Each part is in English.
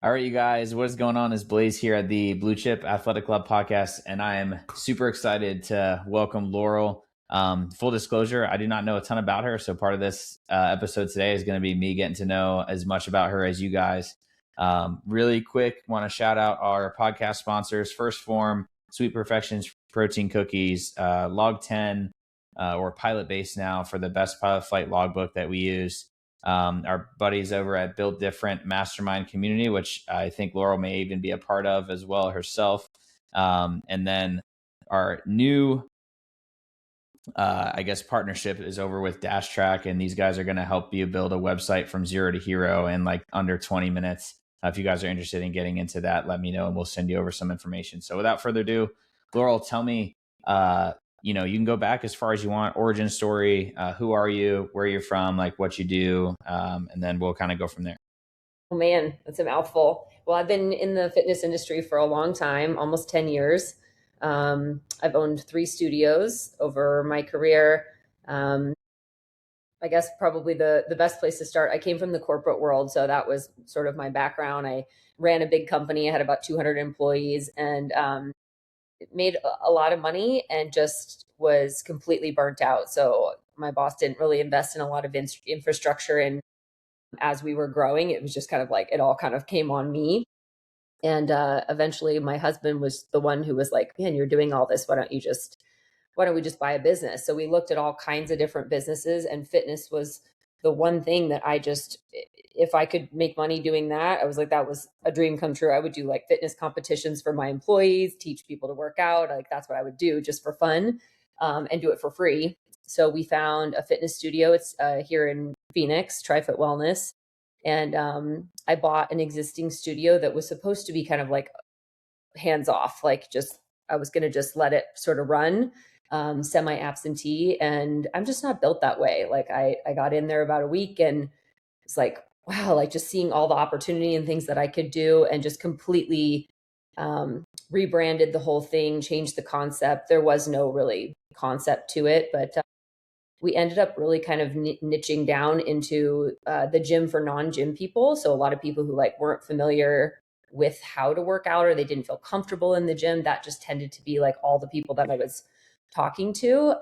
All right, you guys, what is going on? Is Blaise here at the Blue Chip Athletic Club podcast, and I am super excited to welcome Laurel. Full disclosure, I do not know a ton about her, so part of this episode today is going to be me getting to know as much about her as you guys. Really quick, want to shout out our podcast sponsors: First Form, Sweet Perfections Protein Cookies, Log 10, or Pilot Base now for the best pilot flight logbook that we use. Our buddies over at Build Different Mastermind Community, which I think Laurel may even be a part of as well herself. And then our new, partnership is over with Dash Track, and these guys are going to help you build a website from zero to hero in like under 20 minutes. If you guys are interested in getting into that, let me know and we'll send you over some information. So without further ado, Laurel, tell me, you can go back as far as you want, origin story, who are you, where you're from, like what you do, and then we'll kind of go from there. Oh man, that's a mouthful. Well, I've been in the fitness industry for a long time, almost 10 years. I've owned 3 studios over my career. I guess probably the best place to start. I came from the corporate world, so that was sort of my background. I ran a big company. I had about 200 employees and made a lot of money and just was completely burnt out. So my boss didn't really invest in a lot of infrastructure. And as we were growing, it was just kind of like it all kind of came on me. And eventually my husband was the one who was like, man, you're doing all this. Why don't we just buy a business? So we looked at all kinds of different businesses, and fitness was the one thing that if I could make money doing that, I was like, that was a dream come true. I would do like fitness competitions for my employees, teach people to work out. Like that's what I would do just for fun, and do it for free. So we found a fitness studio. It's here in Phoenix, TriFit Wellness. And I bought an existing studio that was supposed to be kind of like hands off, like just I was going to just let it sort of run, semi absentee. And I'm just not built that way. Like I got in there about a week and it's like, wow, like just seeing all the opportunity and things that I could do, and just completely rebranded the whole thing, changed the concept. There was no really concept to it, but we ended up really kind of niching down into the gym for non-gym people. So a lot of people who like weren't familiar with how to work out, or they didn't feel comfortable in the gym. That just tended to be like all the people that I was talking to.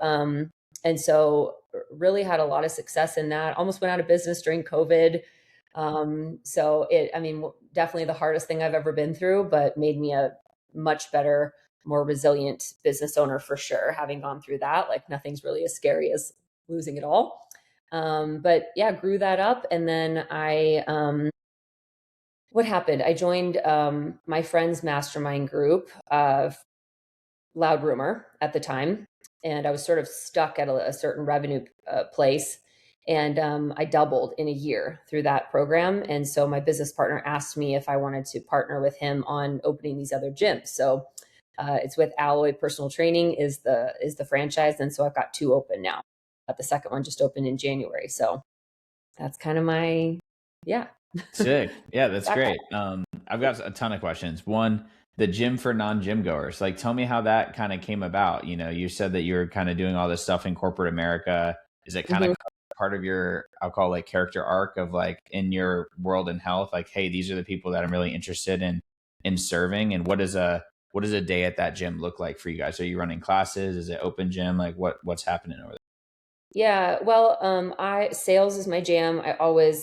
And so really had a lot of success in that. Almost went out of business during COVID. Definitely the hardest thing I've ever been through, but made me a much better, more resilient business owner for sure. Having gone through that, like nothing's really as scary as losing it all. But yeah, grew that up. And then what happened? I joined my friend's mastermind group, Loud Rumor at the time. And I was sort of stuck at a certain revenue place. And I doubled in a year through that program. And so my business partner asked me if I wanted to partner with him on opening these other gyms. So it's with Alloy Personal Training is the franchise. And so I've got 2 open now. But the second one just opened in January. So that's kind of Sick. Yeah, that's great. I've got a ton of questions. One, the gym for non-gym goers. Like, tell me how that kind of came about. You said that you're kind of doing all this stuff in corporate America. Is it kind of part of your, I'll call like character arc of like in your world and health? Like, hey, these are the people that I'm really interested in serving. And what does a day at that gym look like for you guys? Are you running classes? Is it open gym? Like what's happening over there? Yeah, well, sales is my jam.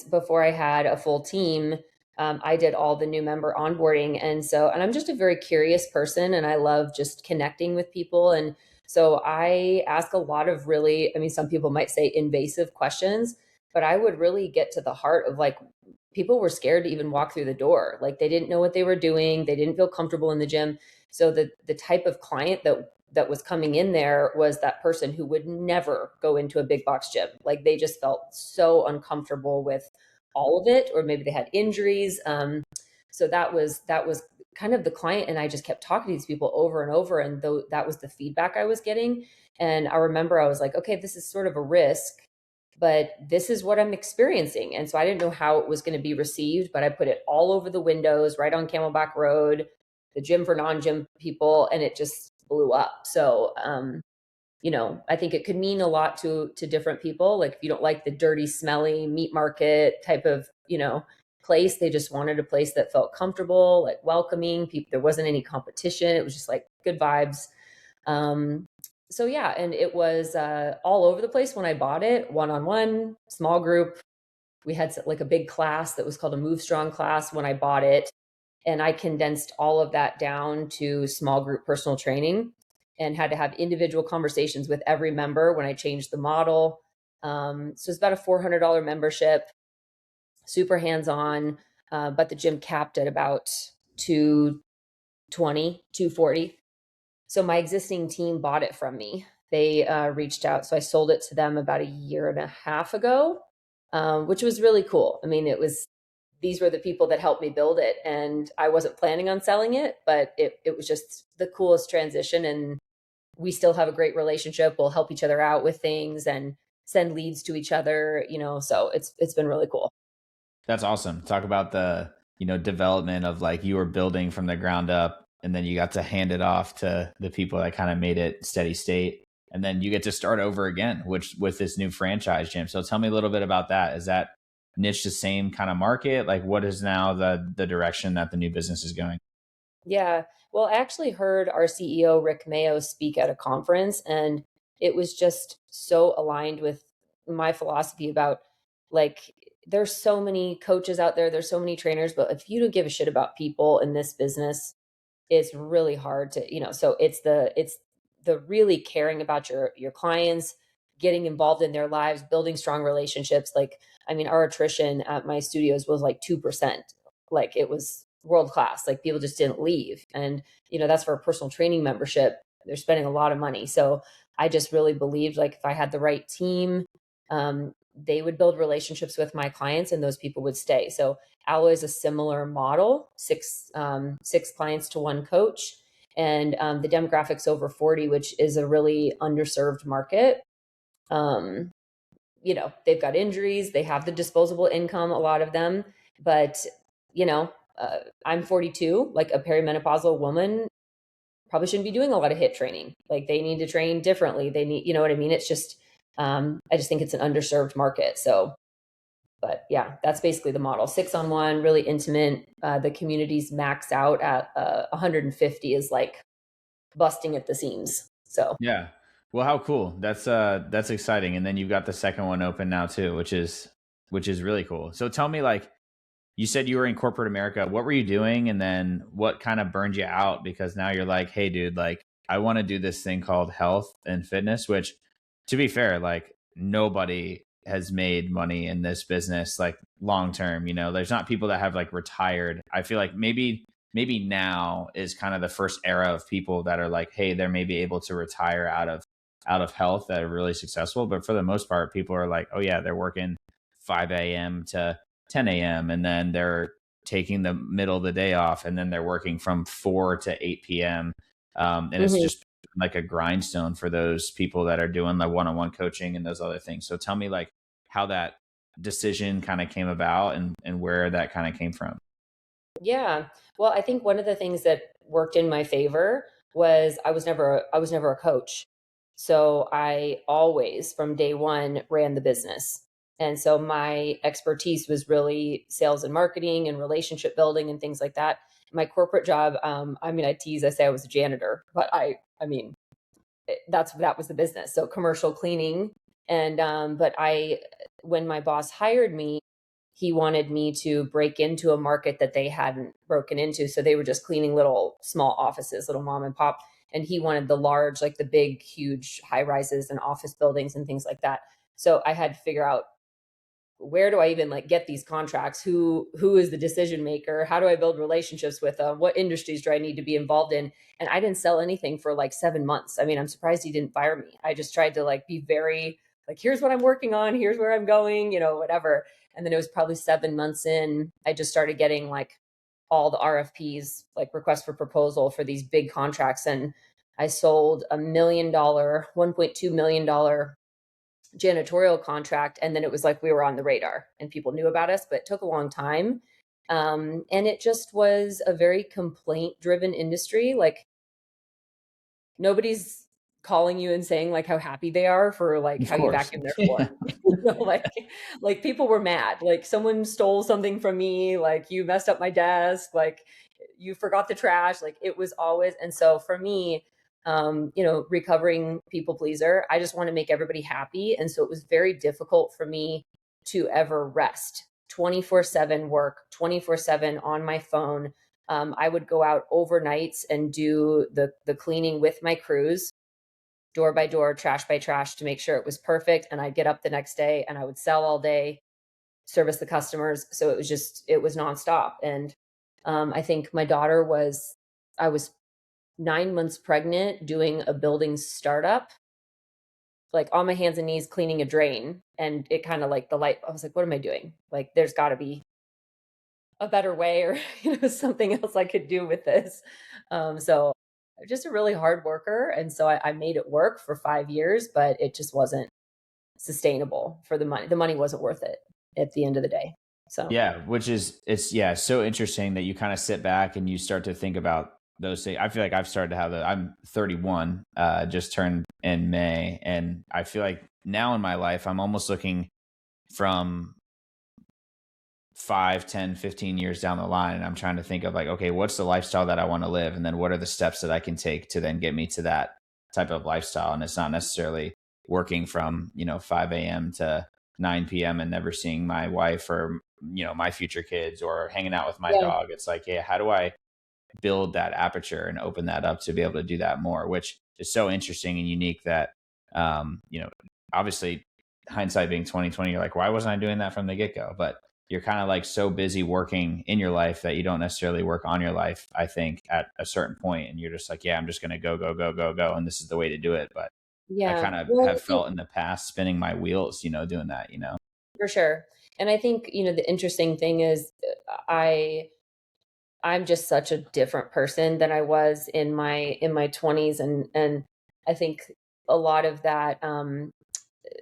Before I had a full team, I did all the new member onboarding. And I'm just a very curious person, and I love just connecting with people. And so I ask a lot of really, I mean, some people might say invasive questions, but I would really get to the heart of like, people were scared to even walk through the door. Like they didn't know what they were doing. They didn't feel comfortable in the gym. So the type of client that was coming in there was that person who would never go into a big box gym. Like they just felt so uncomfortable with all of it, or maybe they had injuries. So that was kind of the client. And I just kept talking to these people over and over. And that was the feedback I was getting. And I remember I was like, okay, this is sort of a risk, but this is what I'm experiencing. And so I didn't know how it was going to be received, but I put it all over the windows, right on Camelback Road, the gym for non-gym people, and it just blew up. So, I think it could mean a lot to different people. Like if you don't like the dirty, smelly meat market type of, place. They just wanted a place that felt comfortable, like welcoming people. There wasn't any competition. It was just like good vibes. So yeah, and it was all over the place when I bought it, one-on-one, small group. We had like a big class that was called a Move Strong class when I bought it. And I condensed all of that down to small group personal training and had to have individual conversations with every member when I changed the model. So it's about a $400 membership, super hands-on, but the gym capped at about 220, 240. So my existing team bought it from me. They reached out. So I sold it to them about a year and a half ago, which was really cool. I mean, these were the people that helped me build it. And I wasn't planning on selling it, but it was just the coolest transition. And we still have a great relationship. We'll help each other out with things and send leads to each other, so it's been really cool. That's awesome. Talk about the, development of like you were building from the ground up and then you got to hand it off to the people that kind of made it steady state. And then you get to start over again, which with this new franchise gym. So tell me a little bit about that. Is that niche the same kind of market? Like what is now the direction that the new business is going? Yeah. Well, I actually heard our CEO, Rick Mayo, speak at a conference, and it was just so aligned with my philosophy about like, there's so many coaches out there, there's so many trainers, but if you don't give a shit about people in this business, it's really hard to, so it's the really caring about your clients, getting involved in their lives, building strong relationships. Like, I mean, our attrition at my studios was like 2%. Like it was world class. Like people just didn't leave. And, that's for a personal training membership. They're spending a lot of money. So I just really believed like if I had the right team, they would build relationships with my clients and those people would stay. So Alloy is a similar model, six clients to one coach, and the demographics over 40, which is a really underserved market. They've got injuries, they have the disposable income, a lot of them, but you know, I'm 42, like a perimenopausal woman probably shouldn't be doing a lot of HIIT training. Like they need to train differently. They need, you know what I mean? It's just, I just think it's an underserved market. So, but yeah, that's basically the model. 6-on-1, really intimate. The communities max out at 150 is like busting at the seams. So Yeah. Well, how cool. That's exciting. And then you've got the second one open now too, which is really cool. So tell me, like, you said you were in corporate America. What were you doing? And then what kind of burned you out? Because now you're like, hey, dude, like, I want to do this thing called health and fitness, which, to be fair, like, nobody has made money in this business, like, long term. There's not people that have like retired. I feel like maybe now is kind of the first era of people that are like, hey, they're maybe able to retire out of health that are really successful. But for the most part, people are like, oh yeah, they're working 5 a.m. to 10 a.m. and then they're taking the middle of the day off and then they're working from 4 to 8 p.m. And it's Mhm. just like a grindstone for those people that are doing the one-on-one coaching and those other things. So tell me like how that decision kind of came about and where that kind of came from. Yeah. Well, I think one of the things that worked in my favor was I was never a coach. So I always from day one ran the business. And so my expertise was really sales and marketing and relationship building and things like that. My corporate job, I mean, I tease, I say I was a janitor, but I mean, that was the business. So commercial cleaning. And, but when my boss hired me, he wanted me to break into a market that they hadn't broken into. So they were just cleaning little small offices, little mom and pop. And he wanted the large, like the big, huge high rises and office buildings and things like that. So I had to figure out where do I even like get these contracts? Who is the decision maker? How do I build relationships with them? What industries do I need to be involved in? And I didn't sell anything for like 7 months. I mean, I'm surprised he didn't fire me. I just tried to like be very like, here's what I'm working on, here's where I'm going, whatever. And then it was probably 7 months in, I just started getting like all the RFPs, like requests for proposal for these big contracts. And I sold $1 million, $1.2 million janitorial contract, and then it was like we were on the radar and people knew about us, but it took a long time. And it just was a very complaint driven industry. Like nobody's calling you and saying like how happy they are for like Of how you course. vacuumed their floor. Like people were mad. Like someone stole something from me, like you messed up my desk, like you forgot the trash. Like it was always, and so for me, recovering people pleaser, I just want to make everybody happy. And so it was very difficult for me to ever rest. 24/7 work, 24/7 on my phone. I would go out overnights and do the cleaning with my crews, door by door, trash by trash, to make sure it was perfect. And I'd get up the next day and I would sell all day, service the customers. So it was nonstop. And I think I was 9 months pregnant doing a building startup, like on my hands and knees cleaning a drain. And it kind of like the light, I was like, what am I doing? Like, there's got to be a better way, or something else I could do with this. So I'm just a really hard worker, and so I made it work for 5 years, but it just wasn't sustainable for the money. The money wasn't worth it at the end of the day. So Yeah, it's so interesting that you kind of sit back and you start to think about those things. I feel like I've started to have I'm 31, just turned in May, and I feel like now in my life I'm almost looking from 5, 10, 15 years down the line, and I'm trying to think of like, okay, what's the lifestyle that I want to live, and then what are the steps that I can take to then get me to that type of lifestyle. And it's not necessarily working from 5 a.m. to 9 p.m. and never seeing my wife or my future kids, or hanging out with my yeah, dog. It's like, yeah, how do I build that aperture and open that up to be able to do that more, which is so interesting and unique that, um, you know, obviously hindsight being 2020, you're like, why wasn't I doing that from the get go? But you're kind of like so busy working in your life that you don't necessarily work on your life, I think, at a certain point. And you're just like, yeah, I'm just going to go, go, go, go, go. And this is the way to do it. But I yeah. kind of Well, I have think felt in the past spinning my wheels, doing that. for sure. And I think, the interesting thing is I I'm just such a different person than I was in my 20s, and I think a lot of that,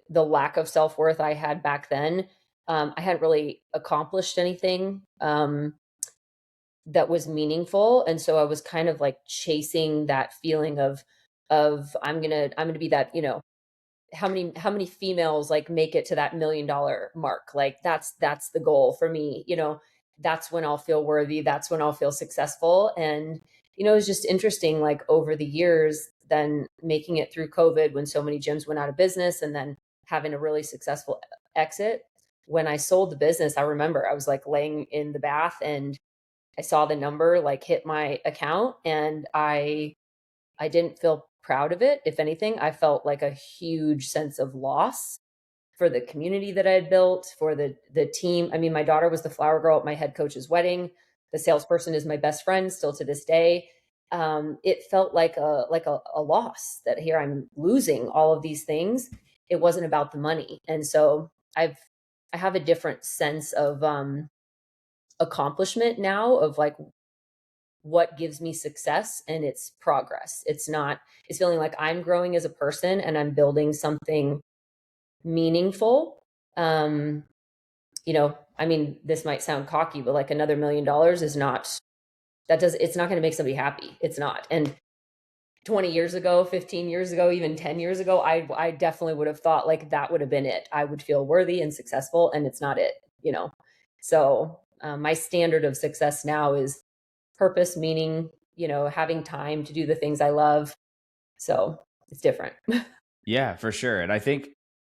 the lack of self-worth I had back then, I hadn't really accomplished anything that was meaningful, and so I was kind of like chasing that feeling of I'm gonna be that, how many females like make it to that $1 million mark. Like that's the goal for me. That's when I'll feel worthy, that's when I'll feel successful. And it's just interesting, like over the years, then making it through COVID when so many gyms went out of business, and then having a really successful exit. When I sold the business, I remember I was like laying in the bath and I saw the number like hit my account, and I didn't feel proud of it. If anything, I felt like a huge sense of loss for the community that I had built, for the team. I mean, my daughter was the flower girl at my head coach's wedding. The salesperson is my best friend still to this day. It felt like a loss, that here I'm losing all of these things. It wasn't about the money, and so I have a different sense of accomplishment now, of like what gives me success, and it's progress. It's feeling like I'm growing as a person and I'm building something meaningful. um I mean, this might sound cocky, but like another $1 million is not, it's not going to make somebody happy. It's not. And 20 years ago, 15 years ago, even 10 years ago, I definitely would have thought like that would have been it. I would feel worthy and successful, and it's not it. So my standard of success now is purpose, meaning, having time to do the things I love. So it's different. Yeah, for sure. And I think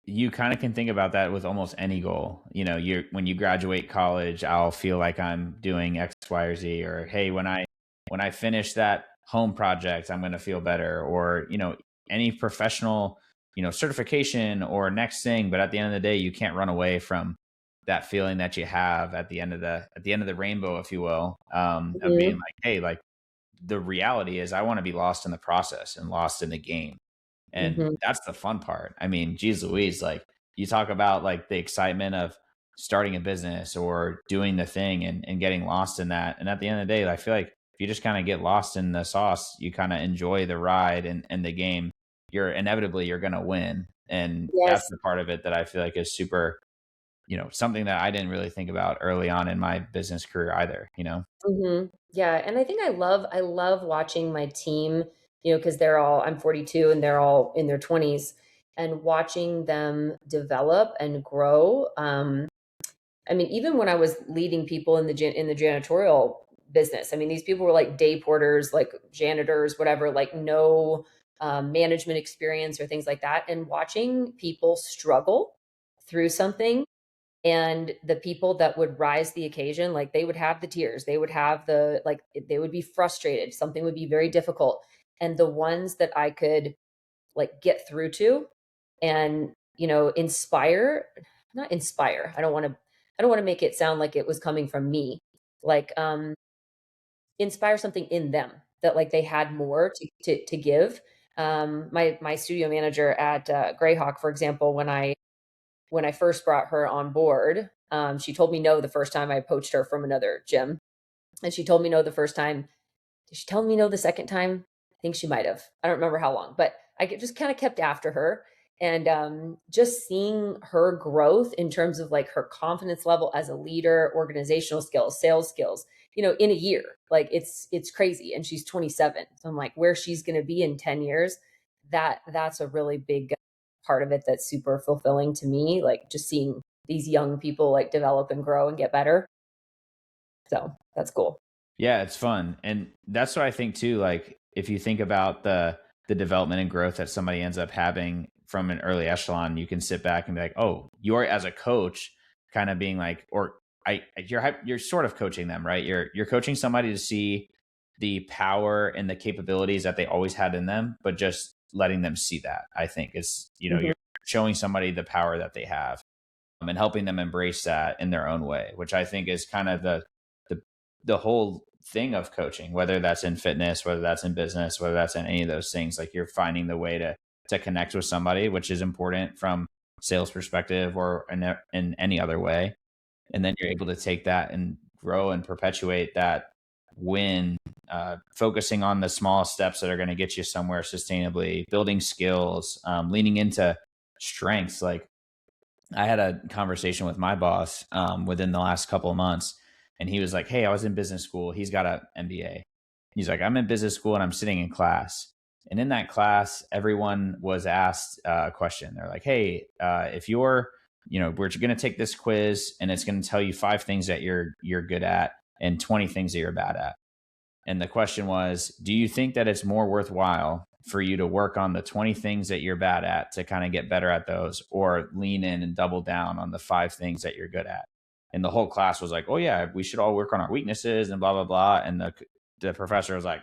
you kind of can think about that with almost any goal. You when you graduate college, I'll feel like I'm doing X, Y, or Z, or hey, when I finish that home project, I'm going to feel better, or any professional, certification or next thing. But at the end of the day, you can't run away from that feeling that you have at the end of the rainbow, if you will, of being Mhm. like, hey, like the reality is I want to be lost in the process and lost in the game. And Mhm. that's the fun part. I mean, geez Louise, like you talk about like the excitement of starting a business or doing the thing and getting lost in that. And at the end of the day, I feel like if you just kind of get lost in the sauce, you kind of enjoy the ride and the game, you're going to win. And that's Yes. the part of it that I feel like is super, something that I didn't really think about early on in my business career either. Yeah, and I think I love watching my team because I'm 42 and they're all in their 20s, and watching them develop and grow. I mean, even when I was leading people in the janitorial business, I mean, these people were like day porters, like janitors, whatever, like no management experience or things like that. And watching people struggle through something, and the people that would rise the occasion, like they would have the tears, they would have they would be frustrated, something would be very difficult. And the ones that I could like get through to and, inspire, not inspire. I don't want to make it sound like it was coming from me. Like inspire something in them that like they had more to give. My studio manager at Greyhawk, for example, when I first brought her on board, she told me no the first time I poached her from another gym. And she told me no the first time. Did she tell me no the second time? I think she might have. I don't remember how long, but just kind of kept after her. And just seeing her growth in terms of like her confidence level as a leader, organizational skills, sales skills, in a year, like it's crazy. And she's 27. So I'm like, where she's going to be in 10 years, that's a really big part of it. That's super fulfilling to me. Like just seeing these young people like develop and grow and get better. So that's cool. Yeah, it's fun. And that's what I think too. Like if you think about the development and growth that somebody ends up having from an early echelon, you can sit back and be like, oh, you're as a coach kind of being like, or you're sort of coaching them, right? You're coaching somebody to see the power and the capabilities that they always had in them, but just letting them see that, I think is, Mhm. you're showing somebody the power that they have, and helping them embrace that in their own way, which I think is kind of the the whole thing of coaching, whether that's in fitness, whether that's in business, whether that's in any of those things. Like you're finding the way to connect with somebody, which is important from sales perspective or in any other way. And then you're able to take that and grow and perpetuate that win, focusing on the small steps that are going to get you somewhere sustainably, building skills, leaning into strengths. Like I had a conversation with my boss within the last couple of months, and he was like, "Hey, I was in business school." He's got an MBA. He's like, "I'm in business school and I'm sitting in class." And in that class, everyone was asked a question. They're like, "Hey, if you're, we're going to take this quiz, and it's going to tell you 5 things that you're good at and 20 things that you're bad at." And the question was, do you think that it's more worthwhile for you to work on the 20 things that you're bad at to kind of get better at those, or lean in and double down on the 5 things that you're good at? And the whole class was like, oh, yeah, we should all work on our weaknesses and blah, blah, blah. And the professor was like,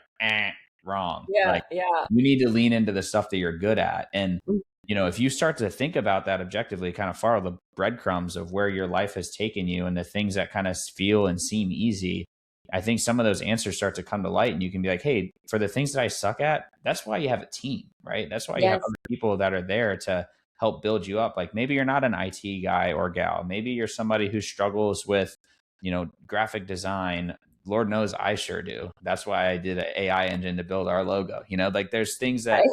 wrong. Yeah, Like, yeah. you need to lean into the stuff that you're good at. And, Mm. if you start to think about that objectively, kind of follow the breadcrumbs of where your life has taken you and the things that kind of feel and seem easy, I think some of those answers start to come to light, and you can be like, hey, for the things that I suck at, that's why you have a team, right? That's why you have Yes. other people that are there to help build you up. Like maybe you're not an IT guy or gal. Maybe you're somebody who struggles with, graphic design. Lord knows I sure do. That's why I did an AI engine to build our logo. Like there's things that Right.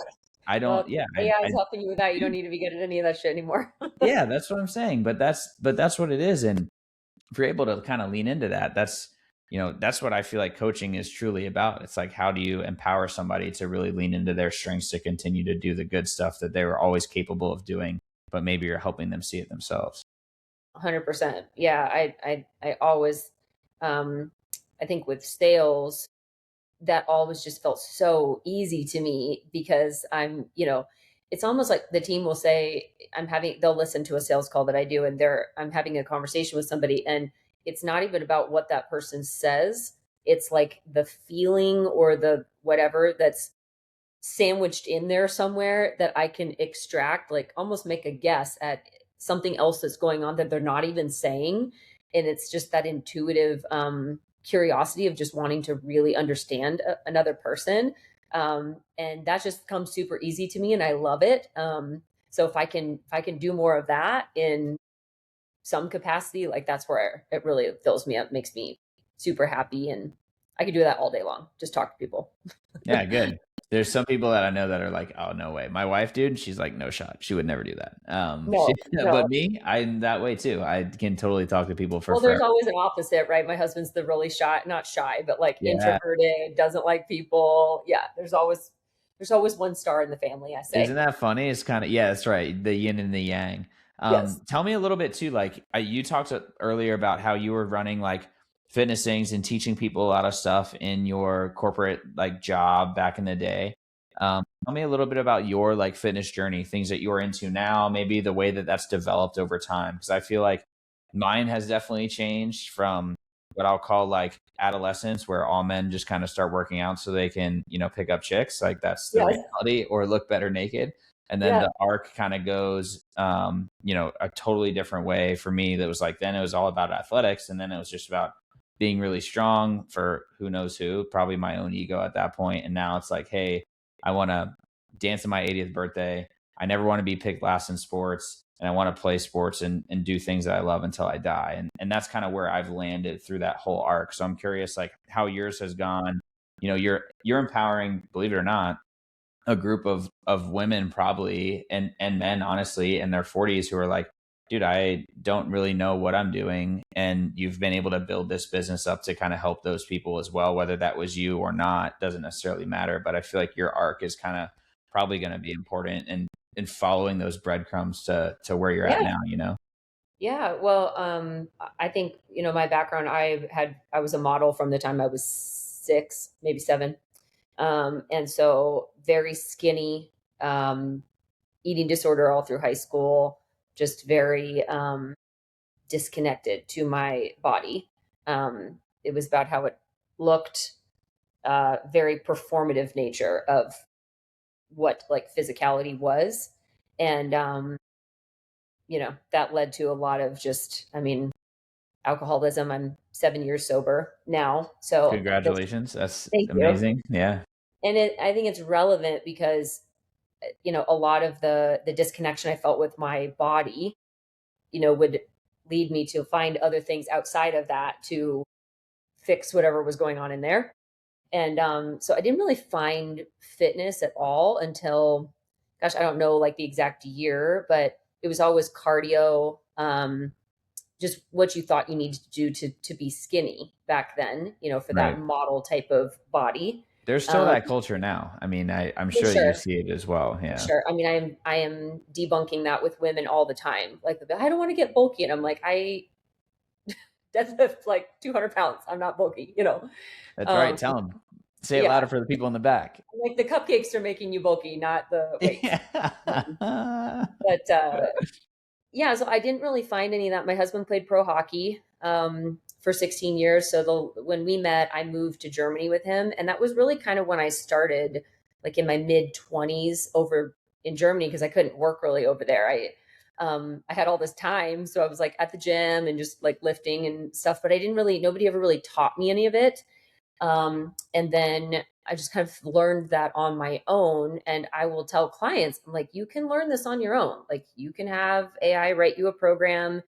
I don't, Well, yeah, AI I is helping you with that. You don't need to be good at any of that shit anymore. yeah, that's what I'm saying. But that's what it is. And if you're able to kind of lean into that, that's what I feel like coaching is truly about. It's like, how do you empower somebody to really lean into their strengths to continue to do the good stuff that they were always capable of doing, but maybe you're helping them see it themselves. 100%. Yeah, I always, um, I think with sales, that always just felt so easy to me because it's almost like the team will say, they'll listen to a sales call that I do, and I'm having a conversation with somebody, and it's not even about what that person says. It's like the feeling or the whatever that's sandwiched in there somewhere that I can extract, like almost make a guess at something else that's going on that they're not even saying. And it's just that intuitive curiosity of just wanting to really understand another person. And that just comes super easy to me, and I love it. So if I can do more of that in some capacity, like that's where it really fills me up, makes me super happy. And I could do that all day long, just talk to people. Yeah, good. There's some people that I know that are like, oh, no way. My wife, dude, she's like, no shot. She would never do that. No, But no. me, I'm that way too. I can totally talk to people for Well, there's forever. always an opposite, right? My husband's the really shy, not shy, but like Yeah. introverted, doesn't like people. Yeah, there's there's always one star in the family, I Isn't say. that funny? It's kind of, yeah, that's right. The yin and the yang. Yes. Tell me a little bit too. Like you talked earlier about how you were running like fitness things and teaching people a lot of stuff in your corporate like job back in the day. Tell me a little bit about your like fitness journey, things that you're into now, maybe the way that that's developed over time. Because I feel like mine has definitely changed from what I'll call like adolescence, where all men just kind of start working out so they can, pick up chicks. Like that's the Yes. reality, or look better naked. And then Yeah. the arc kind of goes, a totally different way for me. That was like, then it was all about athletics. And then it was just about being really strong for who knows who, probably my own ego at that point. And now it's like, hey, I want to dance on my 80th birthday. I never want to be picked last in sports, and I want to play sports and do things that I love until I die. And that's kind of where I've landed through that whole arc. So I'm curious like how yours has gone. You're empowering, believe it or not, a group of women probably and men honestly in their 40s who are like, dude, I don't really know what I'm doing. And you've been able to build this business up to kind of help those people as well, whether that was you or not, doesn't necessarily matter. But I feel like your arc is kind of probably going to be important in following those breadcrumbs to where you're at Yeah. now. Yeah. Well, I think, my background, I was a model from the time I was 6, maybe 7. And so very skinny, eating disorder all through high school, just very disconnected to my body. It was about how it looked, very performative nature of what like physicality was. And, that led to a lot of just, I mean, alcoholism. I'm 7 years sober now. So that's, Congratulations. That's thank you. amazing. Yeah. And I think it's relevant because, a lot of the disconnection I felt with my body, would lead me to find other things outside of that to fix whatever was going on in there. And so I didn't really find fitness at all until, gosh, I don't know like the exact year, but it was always cardio, just what you thought you needed to do to be skinny back then, for that Right. model type of body. There's still Um, that culture now. I mean, I'm for sure that you sure. see it as well. For Yeah. sure. I mean, I am debunking that with women all the time. Like, I don't want to get bulky, and I'm like, I deadlift like 200 pounds. I'm not bulky. That's right. Um, Tell them. Say it yeah, louder for the people in the back. like the cupcakes are making you bulky, not the weights. Um, Yeah. but yeah, so I didn't really find any of that. My husband played pro hockey for 16 years. So when we met, I moved to Germany with him, and that was really kind of when I started, like in my mid 20s over in Germany, because I couldn't work really over there. I had all this time, so I was like at the gym and just like lifting and stuff, but nobody ever really taught me any of it. And then I just kind of learned that on my own. And I will tell clients, I'm like, you can learn this on your own. Like you can have AI write you a program.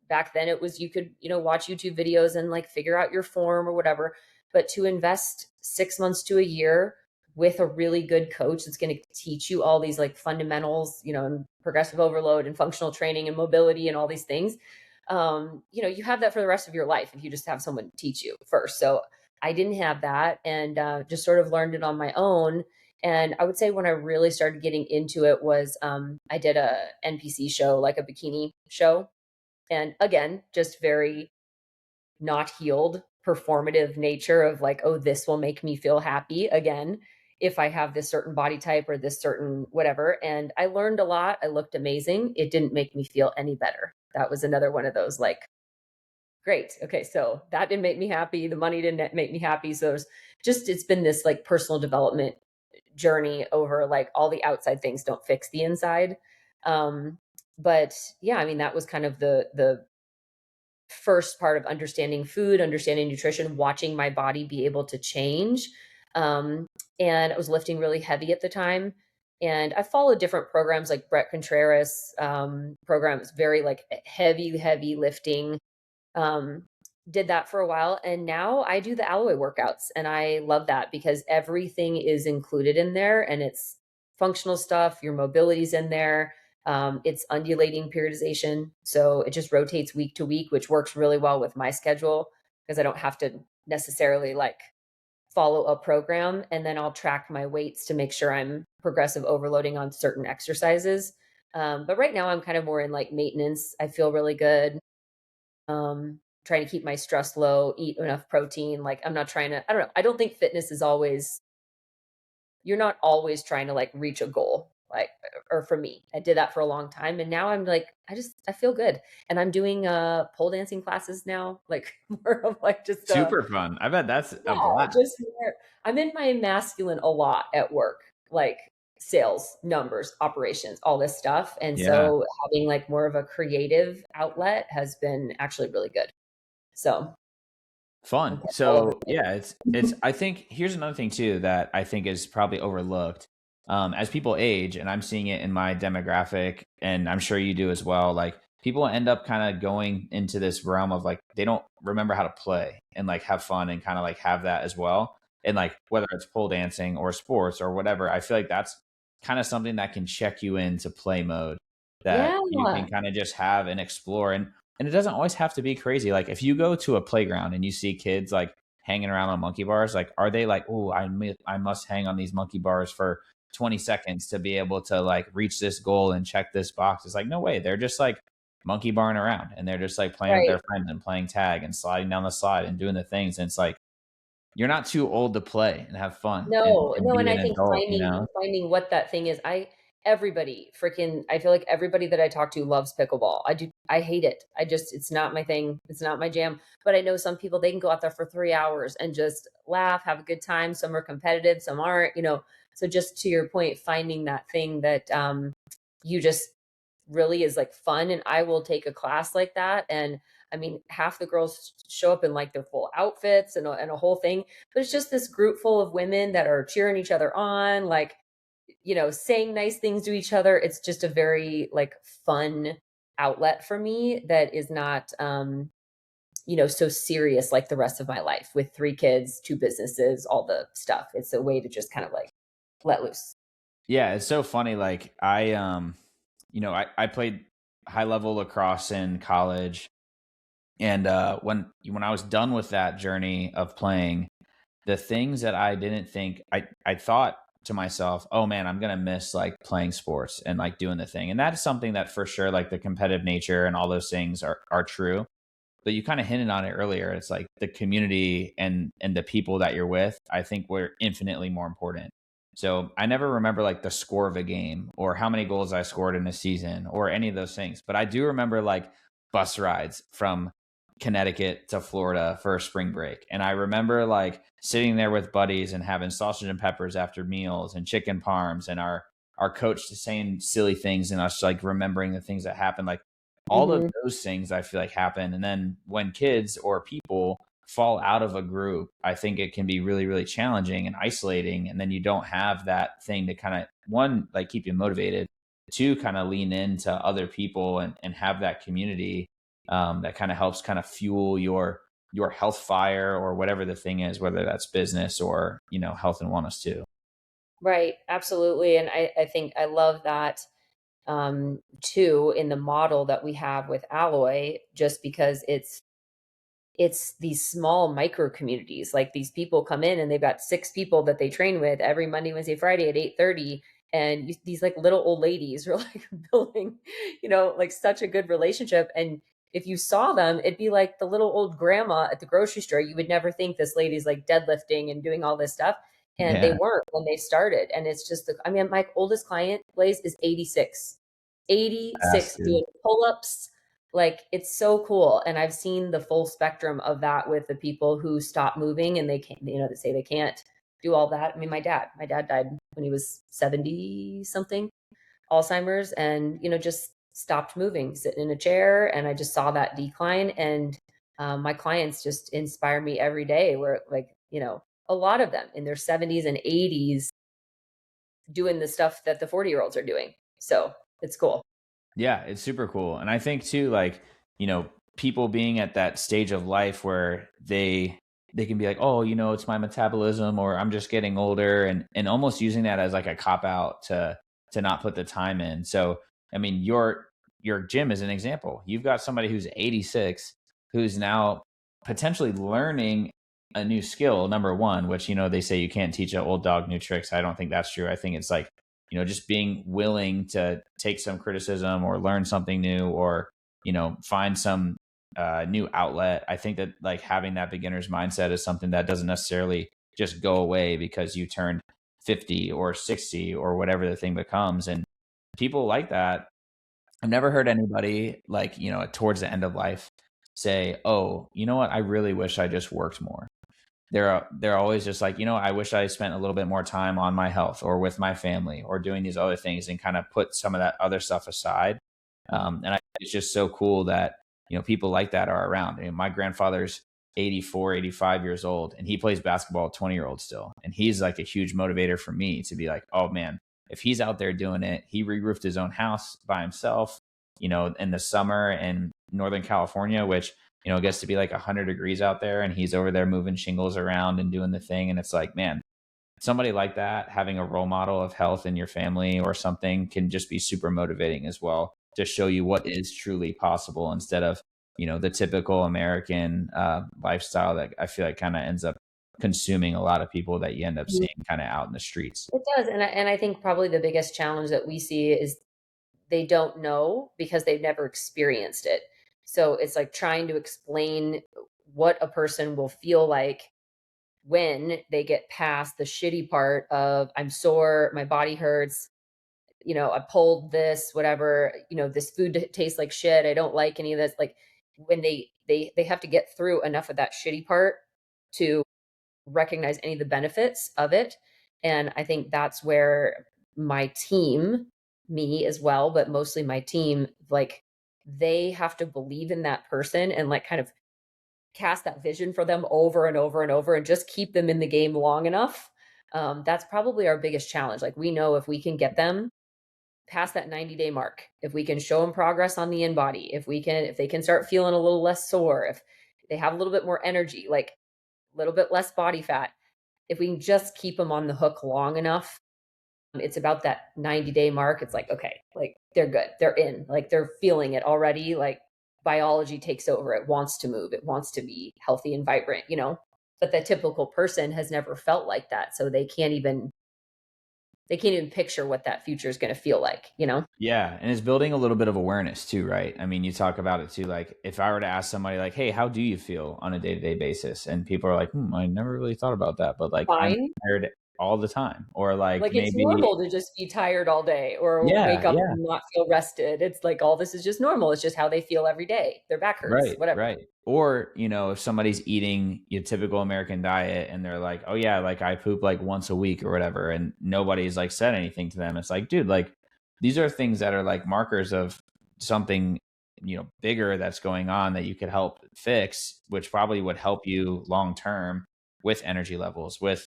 Back then it was, you could, watch YouTube videos and like figure out your form or whatever. But to invest 6 months to a year with a really good coach that's going to teach you all these like fundamentals, and progressive overload and functional training and mobility and all these things, you have that for the rest of your life if you just have someone teach you first. So I didn't have that, and just sort of learned it on my own. And I would say when I really started getting into it was I did a NPC show, like a bikini show. And again, just very not healed, performative nature of like, oh, this will make me feel happy again if I have this certain body type or this certain whatever. And I learned a lot. I looked amazing. It didn't make me feel any better. That was another one of those like, great. Okay. So that didn't make me happy. The money didn't make me happy. So it's been this like personal development journey over like all the outside things don't fix the inside. Um, but yeah, I mean, that was kind of the first part of understanding food, understanding nutrition, watching my body be able to change. Um, and I was lifting really heavy at the time. And I followed different programs like Brett Contreras programs, very like heavy lifting. Um, did that for a while. And now I do the alloy workouts. And I love that because everything is included in there and it's functional stuff. Your mobility's in there. It's undulating periodization. So it just rotates week to week, which works really well with my schedule because I don't have to necessarily like follow a program, and then I'll track my weights to make sure I'm progressive overloading on certain exercises. But right now I'm kind of more in like maintenance. I feel really good. Trying to keep my stress low, eat enough protein. Like I'm not trying to, I don't know. I don't think fitness is always, you're not always trying to like reach a goal. Like, or for me, I did that for a long time. And now I'm like, I feel good. And I'm doing pole dancing classes now, like more of like just Super fun. I bet that's a yeah, blast. just more, I'm in my masculine a lot at work, like sales, numbers, operations, all this stuff. And Yeah. so having like more of a creative outlet has been actually really good. So Fun. I'm all over So yeah, it's it. I think here's another thing too that I think is probably overlooked. As people age, and I'm seeing it in my demographic, and I'm sure you do as well, like people end up kind of going into this realm of like they don't remember how to play and like have fun and kind of like have that as well. And like whether it's pole dancing or sports or whatever, I feel like that's kind of something that can check you into play mode that Yeah. you can kind of just have and explore. And it doesn't always have to be crazy. Like if you go to a playground and you see kids like hanging around on monkey bars, like are they like, oh, I must hang on these monkey bars for 20 seconds to be able to like reach this goal and check this box? It's like no way. They're just like monkey barring around and they're just like playing with Right. their friends and playing tag and sliding down the slide and doing the things. And it's like you're not too old to play and have fun No, and no, and be I an think adult, you know? finding what that thing is. Everybody freaking I feel like everybody that I talk to loves pickleball. I hate it. I just it's not my thing. It's not my jam. But I know some people they can go out there for 3 hours and just laugh, have a good time. Some are competitive, some aren't, you know. So just to your point, finding that thing that you just really is like fun. And I will take a class like that. And I mean, half the girls show up in like their full outfits and a whole thing, but it's just this group full of women that are cheering each other on, like, you know, saying nice things to each other. It's just a very like fun outlet for me that is not, you know, so serious like the rest of my life with 3 kids, 2 businesses, all the stuff. It's a way to just kind of like let loose. Yeah, it's so funny. Like I played high level lacrosse in college. And when I was done with that journey of playing, the things that I didn't think I thought to myself, oh man, I'm gonna miss like playing sports and like doing the thing. And that is something that for sure, like the competitive nature and all those things are true. But you kind of hinted on it earlier. It's like the community and the people that you're with, I think were infinitely more important. So I never remember like the score of a game or how many goals I scored in a season or any of those things. But I do remember like bus rides from Connecticut to Florida for a spring break. And I remember like sitting there with buddies and having sausage and peppers after meals and chicken parms and our coach saying silly things and us like remembering the things that happened. Like all of Hmm. those things I feel like happen. And then when kids or people fall out of a group, I think it can be really, really challenging and isolating. And then you don't have that thing to kind of one, like keep you motivated, two, kind of lean into other people and have that community that kind of helps kind of fuel your health fire or whatever the thing is, whether that's business or, you know, health and wellness too. Right. Absolutely. And I think I love that too in the model that we have with Alloy, just because it's these small micro communities. Like these people come in and they've got 6 people that they train with every Monday, Wednesday, Friday at 8:30. And these like little old ladies are like building, you know, like such a good relationship. And if you saw them, it'd be like the little old grandma at the grocery store. You would never think this lady's like deadlifting and doing all this stuff. And they Yeah. weren't when they started. And it's just I mean, my oldest client, Blaise, is 86. That's 86 good. doing pull-ups, like it's so cool. And I've seen the full spectrum of that with the people who stop moving and they can't, you know, they say they can't do all that. I mean, my dad died when he was 70 something, Alzheimer's, and, you know, just stopped moving, sitting in a chair. And I just saw that decline. And my clients just inspire me every day where, like, you know, a lot of them in their 70s and 80s doing the stuff that the 40-year-olds are doing. So it's cool. Yeah, it's super cool. And I think too, like, you know, people being at that stage of life where they can be like, oh, you know, it's my metabolism or I'm just getting older and almost using that as like a cop out to not put the time in. So I mean, your gym is an example. You've got somebody who's 86 who's now potentially learning a new skill, number one, which, they say you can't teach an old dog new tricks. I don't think that's true. I think it's like, just being willing to take some criticism or learn something new, or, find some new outlet. I think that like having that beginner's mindset is something that doesn't necessarily just go away because you turned 50 or 60 or whatever the thing becomes. And people like that, I've never heard anybody like, towards the end of life say, "Oh, you know what? I really wish I just worked more." They're always just like, I wish I spent a little bit more time on my health or with my family or doing these other things, and kind of put some of that other stuff aside. And it's just so cool that, people like that are around. My grandfather's 84, 85 years old, and he plays basketball with 20-year-olds still. And he's like a huge motivator for me to be like, oh man, if he's out there doing it, he re-roofed his own house by himself, in the summer in Northern California, which, it gets to be like 100 degrees out there, and he's over there moving shingles around and doing the thing. And it's like, man, somebody like that, having a role model of health in your family or something, can just be super motivating as well, to show you what is truly possible, instead of, the typical American lifestyle that I feel like kind of ends up consuming a lot of people that you end up seeing kind of out in the streets. It does. And I think probably the biggest challenge that we see is they don't know because they've never experienced it. So it's like trying to explain what a person will feel like when they get past the shitty part of I'm sore, my body hurts, I pulled this, whatever, this food tastes like shit. I don't like any of this. Like when they have to get through enough of that shitty part to recognize any of the benefits of it. And I think that's where my team, me as well, but mostly my team, like they have to believe in that person and like kind of cast that vision for them over and over and over and just keep them in the game long enough. That's probably our biggest challenge. Like we know if we can get them past that 90-day mark, if we can show them progress on the in body, if they can start feeling a little less sore, if they have a little bit more energy, like a little bit less body fat, if we can just keep them on the hook long enough, it's about that 90-day mark. It's like, okay, like they're good. They're in, like they're feeling it already. Like biology takes over. It wants to move. It wants to be healthy and vibrant. But the typical person has never felt like that. So they can't even picture what that future is going to feel like. Yeah, and it's building a little bit of awareness too, right? I mean, you talk about it too. Like, if I were to ask somebody, like, "Hey, how do you feel on a day-to-day basis?" and people are like, I never really thought about that, but like, I'm Fine. tired all the time, or like Like it's maybe, normal to just be tired all day or wake yeah, up yeah, and not feel rested. It's like all this is just normal. It's just how they feel every day. Their back hurts, right, whatever. right. Or, if somebody's eating your typical American diet and they're like, "Oh yeah, like I poop like once a week or whatever," and nobody's like said anything to them, it's like, dude, like these are things that are like markers of something, bigger that's going on that you could help fix, which probably would help you long term with energy levels, with,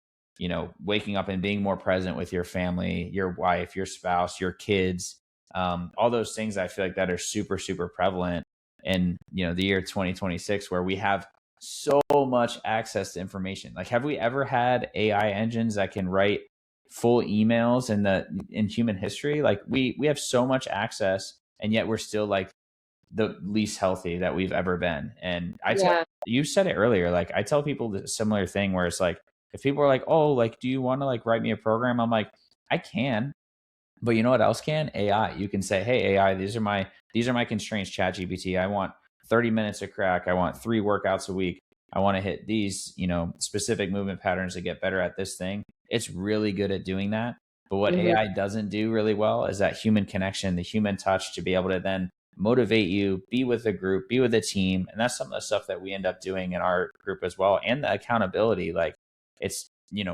waking up and being more present with your family, your wife, your spouse, your kids, all those things. I feel like that are super, super prevalent in, the year 2026, where we have so much access to information. Like, have we ever had AI engines that can write full emails in human history? Like, we have so much access, and yet we're still like the least healthy that we've ever been. And Yeah. you said it earlier, like I tell people the similar thing, where it's like, if people are like, "Oh, like, do you want to like write me a program?" I'm like, I can, but you know what else can? AI. You can say, "Hey AI, these are my constraints, chat GPT. I want 30 minutes of crack. I want 3 workouts a week. I want to hit these, specific movement patterns to get better at this thing." It's really good at doing that. But what Mhm. AI doesn't do really well is that human connection, the human touch, to be able to then motivate you, be with the group, be with the team. And that's some of the stuff that we end up doing in our group as well. And the accountability. Like, it's,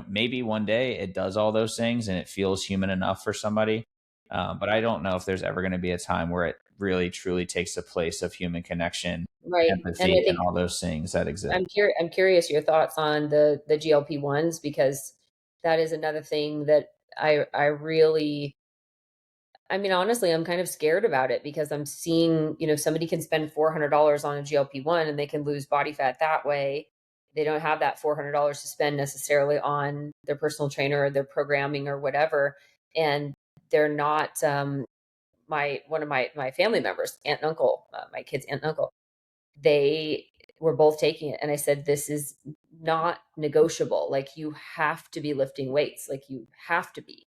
maybe one day it does all those things and it feels human enough for somebody. But I don't know if there's ever going to be a time where it really truly takes the place of human connection, Right. And I empathy, and think all those things that exist. I'm curious your thoughts on the GLP-1s because that is another thing that I really I mean, honestly, I'm kind of scared about it because I'm seeing, somebody can spend $400 on a GLP-1 and they can lose body fat that way. They don't have that $400 to spend necessarily on their personal trainer or their programming or whatever. And they're not, one of my family members, aunt and uncle, my kids' aunt and uncle, they were both taking it. And I said, this is not negotiable. Like you have to be lifting weights. Like you have to be